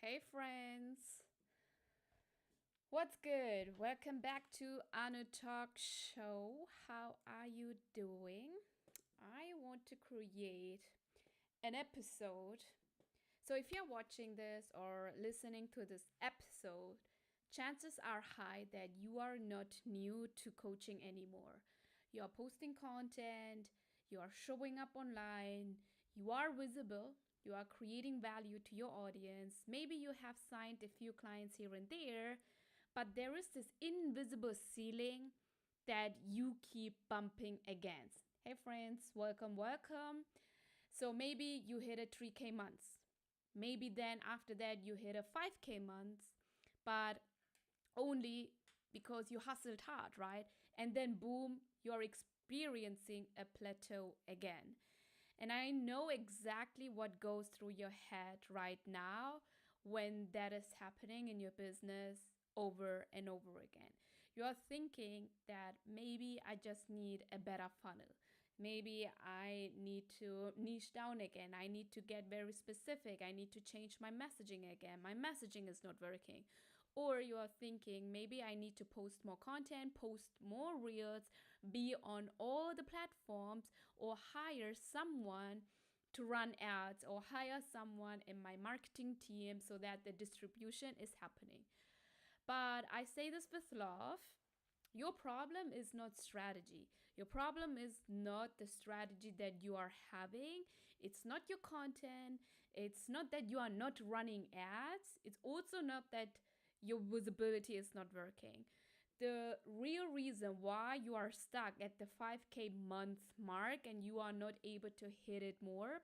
Hey friends, what's good? Welcome back to Anu Talk Show. How are you doing? I want to create an episode. So if you're watching this or listening to this episode, chances are high that you are not new to coaching anymore. You are posting content, you are showing up online, you are visible, you are creating value to your audience. Maybe you have signed a few clients here and there, but there is this invisible ceiling that you keep bumping against. Hey friends, welcome. So maybe you hit a 3K months. Maybe then after that you hit a 5K months, but only because you hustled hard, right? And then boom, you're experiencing a plateau again. And I know exactly what goes through your head right now when that is happening in your business over and over again. You're thinking that maybe I just need a better funnel. Maybe I need to niche down again. I need to get very specific. I need to change my messaging again. My messaging is not working. Or you are thinking maybe I need to post more content, post more reels, be on all the platforms, or hire someone to run ads, or hire someone in my marketing team so that the distribution is happening. But I say this with love. Your problem is not strategy. Your problem is not the strategy that you are having. It's not your content. It's not that you are not running ads. It's also not that your visibility is not working. The real reason why you are stuck at the 5K month mark and you are not able to hit it more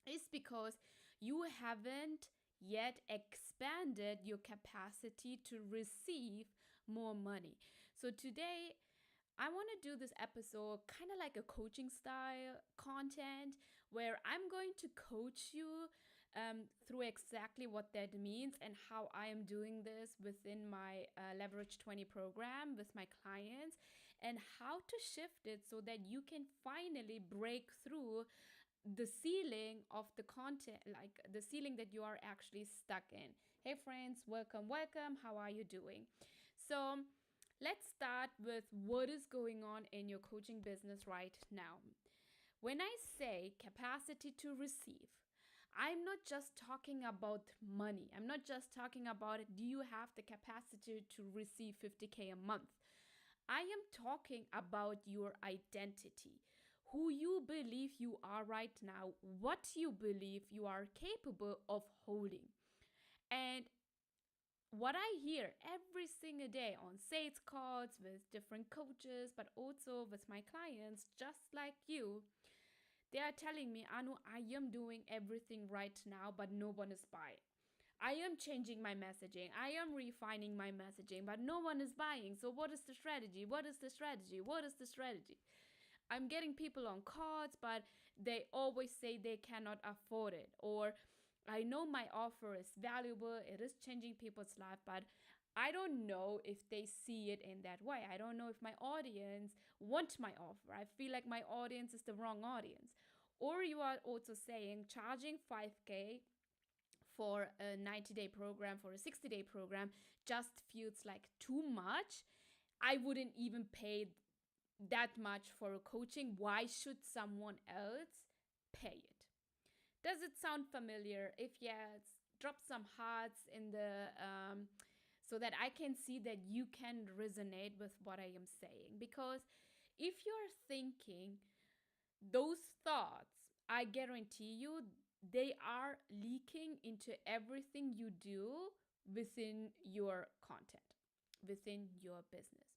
is because you haven't yet expanded your capacity to receive more money. So today, I want to do this episode kind of like a coaching style content where I'm going to coach you through exactly what that means and how I am doing this within my Leverage 20 program with my clients and how to shift it so that you can finally break through the ceiling of the content, like the ceiling that you are actually stuck in. Hey friends, welcome. How are you doing? So let's start with what is going on in your coaching business right now. When I say capacity to receive, I'm not just talking about money. I'm not just talking about it. Do you have the capacity to receive 50K a month? I am talking about your identity, who you believe you are right now, what you believe you are capable of holding. And what I hear every single day on sales calls with different coaches, but also with my clients, just like you, they are telling me, Anu, I am doing everything right now, but no one is buying. I am changing my messaging. I am refining my messaging, but no one is buying. So, what is the strategy? What is the strategy? What is the strategy? I'm getting people on cards, but they always say they cannot afford it. Or I know my offer is valuable, it is changing people's life, but I don't know if they see it in that way. I don't know if my audience want my offer. I feel like my audience is the wrong audience. Or you are also saying charging 5K for a 90-day program, for a 60-day program, just feels like too much. I wouldn't even pay that much for a coaching. Why should someone else pay it? Does it sound familiar? If yes, drop some hearts in the so that I can see that you can resonate with what I am saying. Because if you're thinking those thoughts, I guarantee you they are leaking into everything you do within your content, within your business.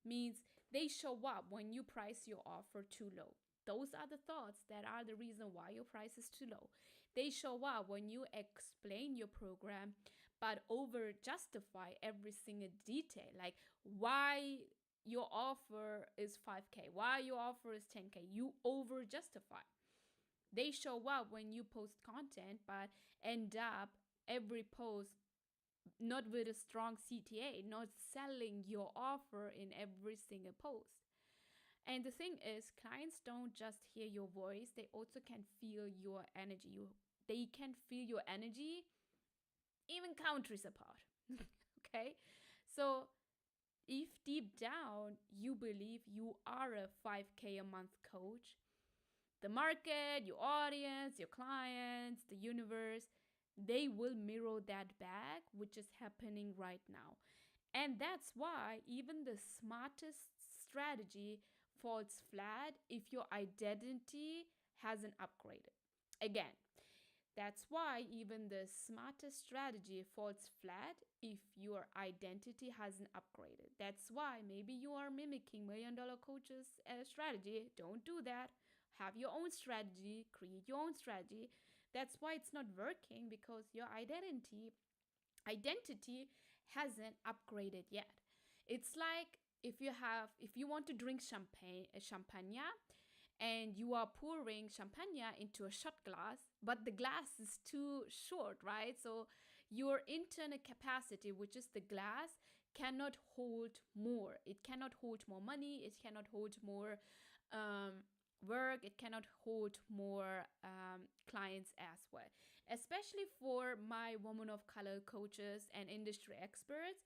Means they show up when you price your offer too low. Those are the thoughts that are the reason why your price is too low. They show up when you explain your program but over justify every single detail, like why your offer is 5K, why your offer is 10K. You over justify. They show up when you post content but end up every post not with a strong CTA, not selling your offer in every single post. And the thing is, clients don't just hear your voice, they also can feel your energy. They can feel your energy even countries apart. Okay? So if deep down you believe you are a 5K a month coach, the market, your audience, your clients, the universe, they will mirror that back, which is happening right now. And that's why even the smartest strategy falls flat if your identity hasn't upgraded. Again, that's why even the smartest strategy falls flat if your identity hasn't upgraded. That's why maybe you are mimicking $1 million coaches strategy. Don't do that. Have your own strategy, create your own strategy. That's why it's not working, because your identity hasn't upgraded yet. It's like if you want to drink champagne, and you are pouring champagne into a shot glass, but the glass is too short, right? So your internal capacity, which is the glass, cannot hold more. It cannot hold more money. It cannot hold more work. It cannot hold more clients as well. Especially for my women of color coaches and industry experts,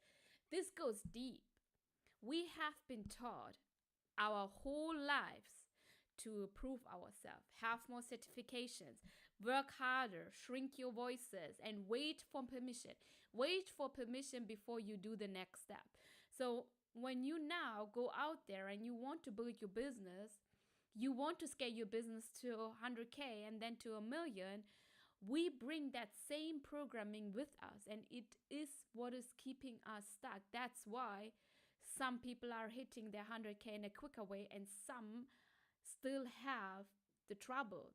this goes deep. We have been taught our whole lives to prove ourselves, have more certifications, work harder, shrink your voices, and wait for permission. Wait for permission before you do the next step. So when you now go out there and you want to build your business, you want to scale your business to 100K and then to 1 million, we bring that same programming with us, and it is what is keeping us stuck. That's why some people are hitting their 100K in a quicker way and some still have the troubles,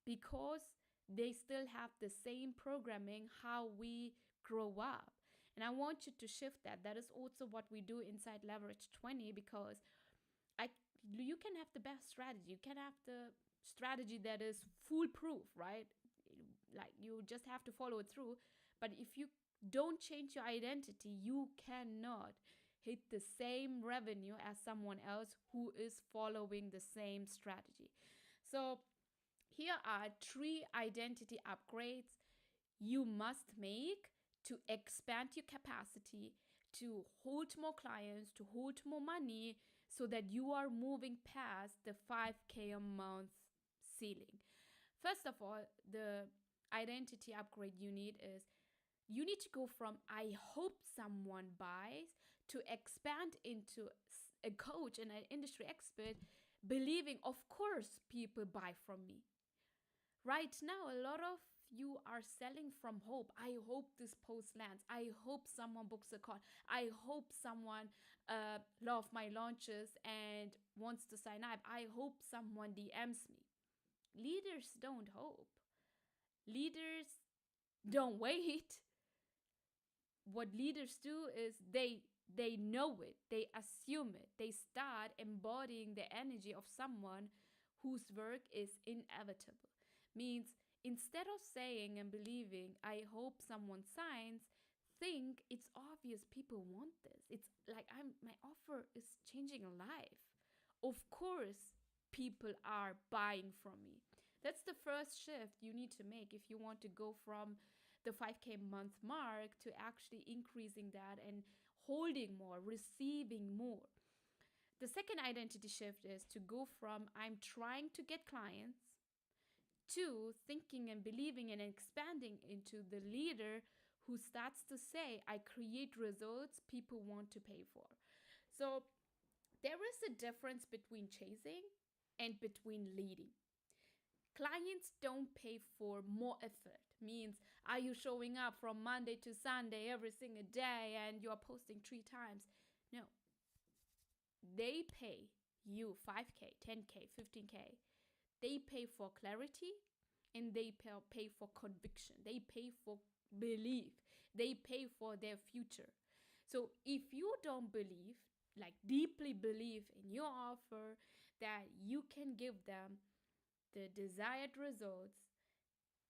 because they still have the same programming how we grow up. And I want you to shift that. That is also what we do inside Leverage 20, because you can have the best strategy. You can have the strategy that is foolproof, right? Like, you just have to follow it through. But if you don't change your identity, you cannot hit the same revenue as someone else who is following the same strategy. So here are 3 identity upgrades you must make to expand your capacity, to hold more clients, to hold more money, so that you are moving past the 5K a month ceiling. First of all, the identity upgrade you need to go from "I hope someone buys" to expand into a coach and an industry expert believing, of course, people buy from me. Right now, a lot of you are selling from hope. I hope this post lands. I hope someone books a call. I hope someone loves my launches and wants to sign up. I hope someone DMs me. Leaders don't hope. Leaders don't wait. What leaders do is they know it, they assume it, they start embodying the energy of someone whose work is inevitable. Means instead of saying and believing, "I hope someone signs," think it's obvious people want this. It's like my offer is changing a life. Of course, people are buying from me. That's the first shift you need to make if you want to go from the 5K month mark to actually increasing that and holding more, receiving more. The second identity shift is to go from "I'm trying to get clients" to thinking and believing and expanding into the leader who starts to say, "I create results people want to pay for." So there is a difference between chasing and between leading. Clients don't pay for more effort. Means, are you showing up from Monday to Sunday every single day and you're posting 3 times? No. They pay you 5K, 10K, 15K. They pay for clarity and they pay for conviction. They pay for belief. They pay for their future. So if you don't believe, like deeply believe in your offer, that you can give them the desired results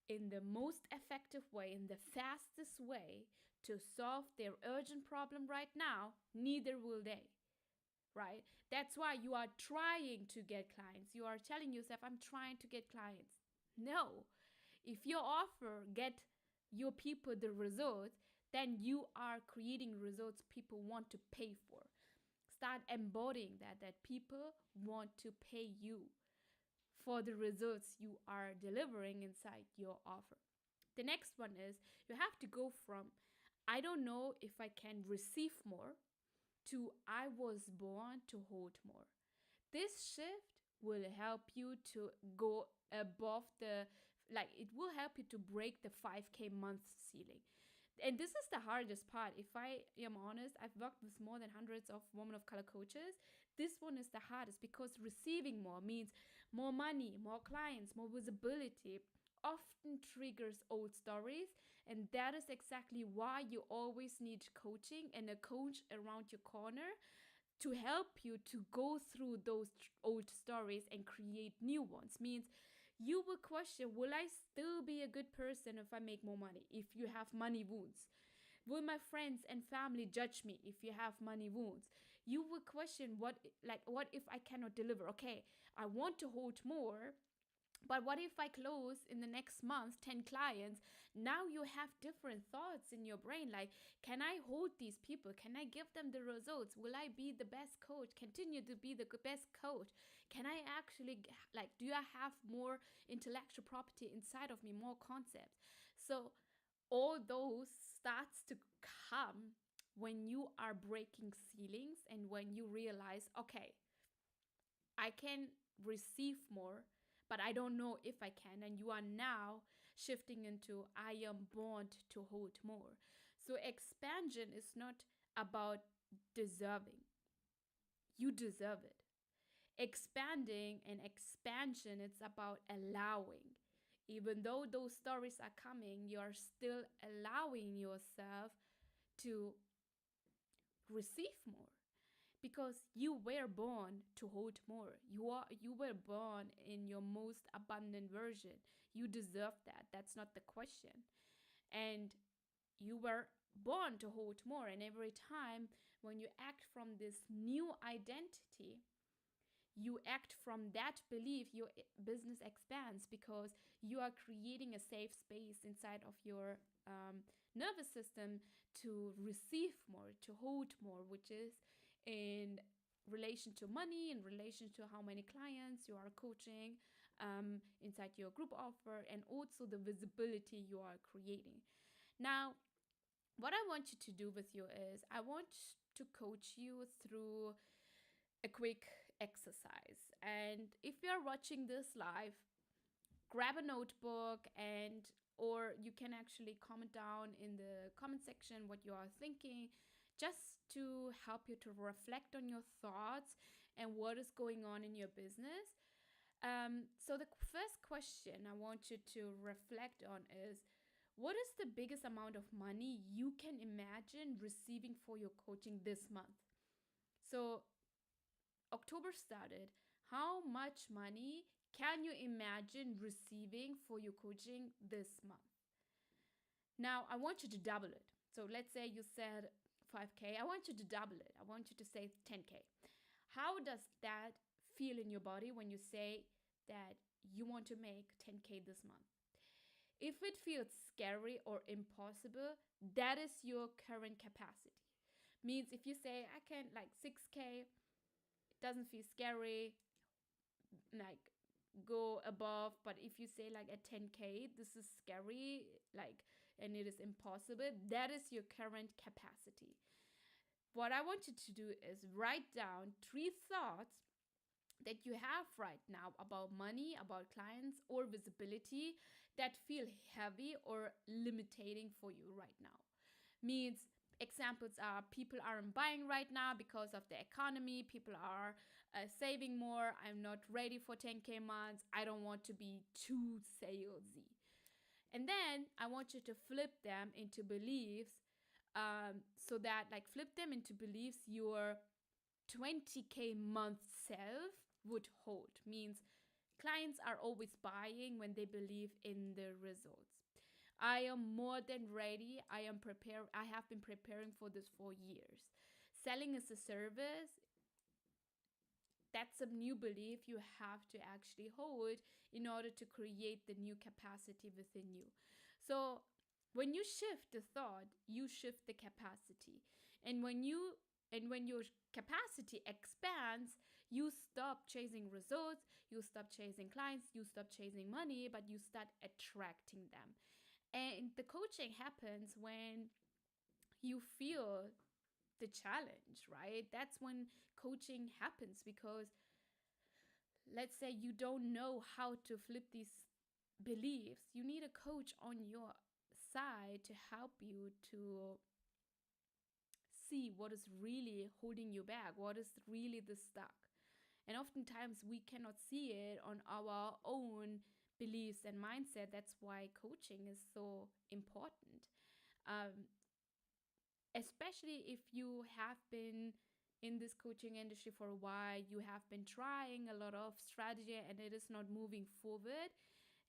in the most effective way, in the fastest way to solve their urgent problem right now, neither will they, right? That's why you are trying to get clients. You are telling yourself, "I'm trying to get clients." No. If your offer get your people the results, then you are creating results people want to pay for. Start embodying that people want to pay you for the results you are delivering inside your offer. The next one is you have to go from I don't know if I can receive more to I was born to hold more. This shift will help you to go above the, like, it will help you to break the 5K month ceiling. And this is the hardest part. If I am honest, I've worked with more than hundreds of women of color coaches. This one is the hardest because receiving more means more money, more clients, more visibility, often triggers old stories. And that is exactly why you always need coaching and a coach around your corner to help you to go through those old stories and create new ones. Means you will question, will I still be a good person if I make more money? If you have money wounds, will my friends and family judge me if you have money wounds? You will question, what if I cannot deliver? Okay, I want to hold more, but what if I close in the next month 10 clients? Now you have different thoughts in your brain, like, can I hold these people? Can I give them the results? Will I be the best coach? Continue to be the best coach? Can I actually, like, do I have more intellectual property inside of me, more concepts? So all those starts to come when you are breaking ceilings and when you realize, okay, I can receive more, but I don't know if I can. And you are now shifting into I am born to hold more. So expansion is not about deserving, you deserve it. Expanding and expansion, it's about allowing. Even though those stories are coming, you are still allowing yourself to receive more because you were born to hold more. You were born in your most abundant version. You deserve that. That's not the question. And you were born to hold more. And every time when you act from this new identity, you act from that belief, your business expands because you are creating a safe space inside of your nervous system to receive more, to hold more, which is in relation to money, in relation to how many clients you are coaching inside your group offer, and also the visibility you are creating. Now, what I want you to do with you is I want to coach you through a quick exercise. And if you're watching this live, grab a notebook, and or you can actually comment down in the comment section what you are thinking, just to help you to reflect on your thoughts and what is going on in your business. So the first question I want you to reflect on is, what is the biggest amount of money you can imagine receiving for your coaching this month? So October started. How much money can you imagine receiving for your coaching this month? Now, I want you to double it. So let's say you said 5K. I want you to double it. I want you to say 10K. How does that feel in your body when you say that you want to make 10K this month? If it feels scary or impossible, that is your current capacity. Means if you say, I can like 6K, it doesn't feel scary, like go above. But if you say like at 10K, this is scary, like, and it is impossible, that is your current capacity. What I want you to do is write down 3 thoughts that you have right now about money, about clients, or visibility that feel heavy or limiting for you right now. Means examples are, people aren't buying right now because of the economy, people are saving more, I'm not ready for 10K months, I don't want to be too salesy. And then I want you to flip them into beliefs, so that, like, flip them into beliefs your 20K month self would hold. Means clients are always buying when they believe in the results. I am more than ready. I am prepared. I have been preparing for this for years. Selling as a service, that's a new belief you have to actually hold in order to create the new capacity within you. So When you shift the thought, you shift the capacity. And when your capacity expands, you stop chasing results, you stop chasing clients, you stop chasing money, but you start attracting them. And the coaching happens when you feel the challenge, right? That's when coaching happens, because let's say you don't know how to flip these beliefs. You need a coach on your side to help you to see what is really holding you back, what is really the stuck. And oftentimes we cannot see it on our own beliefs and mindset. That's why coaching is so important. Um, Especially if you have been in this coaching industry for a while, you have been trying a lot of strategy and it is not moving forward.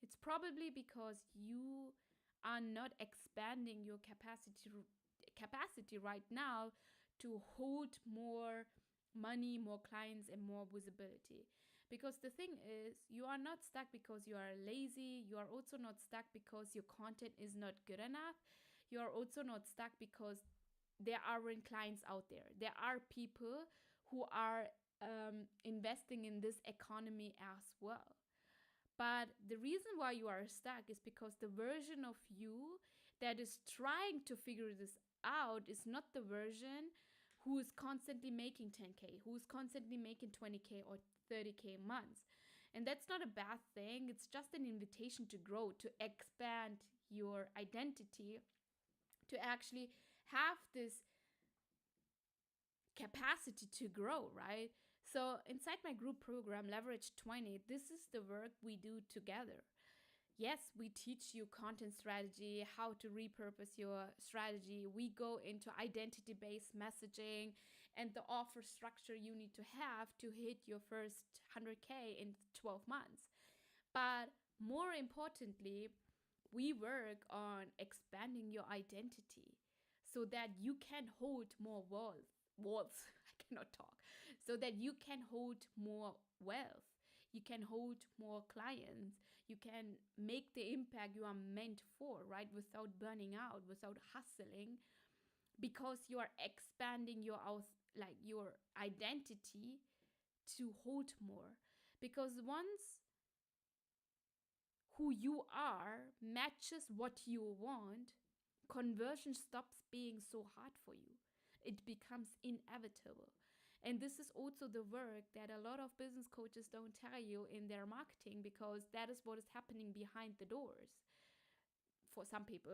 It's probably because you are not expanding your capacity right now to hold more money, more clients, and more visibility. Because the thing is, you are not stuck because you are lazy. You are also not stuck because your content is not good enough. You are also not stuck because there aren't clients out there. There are people who are investing in this economy as well. But the reason why you are stuck is because the version of you that is trying to figure this out is not the version who is constantly making 10K, who is constantly making 20K or 30K months. And that's not a bad thing. It's just an invitation to grow, to expand your identity, to actually have this capacity to grow, right? So inside my group program, Leverage 20, this is the work we do together. Yes, we teach you content strategy, how to repurpose your strategy. We go into identity-based messaging and the offer structure you need to have to hit your first 100K in 12 months. But more importantly, we work on expanding your identity so that you can hold more wealth. I cannot talk. So that you can hold more wealth. You can hold more clients. You can make the impact you are meant for, right? Without burning out, without hustling, because you are expanding your identity to hold more. Because once who you are matches what you want, conversion stops being so hard for you. It becomes inevitable. And this is also the work that a lot of business coaches don't tell you in their marketing, because that is what is happening behind the doors. For some people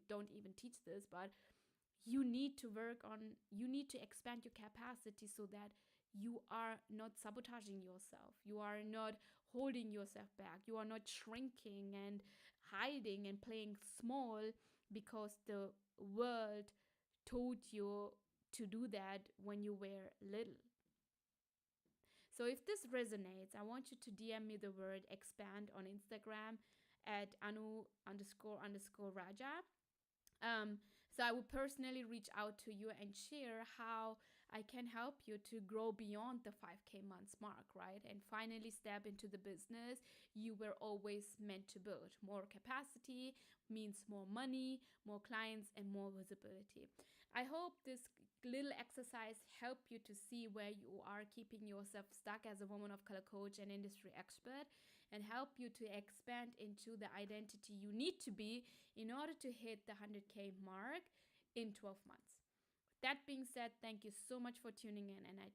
don't even teach this, but you need to expand your capacity so that you are not sabotaging yourself. You are not holding yourself back. You are not shrinking and hiding and playing small because the world told you to do that when you were little. So if this resonates, I want you to DM me the word expand on Instagram at anu__raja. Um, so I will personally reach out to you and share how I can help you to grow beyond the 5K months mark, right? And finally step into the business you were always meant to build. More capacity means more money, more clients, and more visibility. I hope this little exercise help you to see where you are keeping yourself stuck as a woman of color coach and industry expert, and help you to expand into the identity you need to be in order to hit the 100K mark in 12 months. That being said, thank you so much for tuning in, and I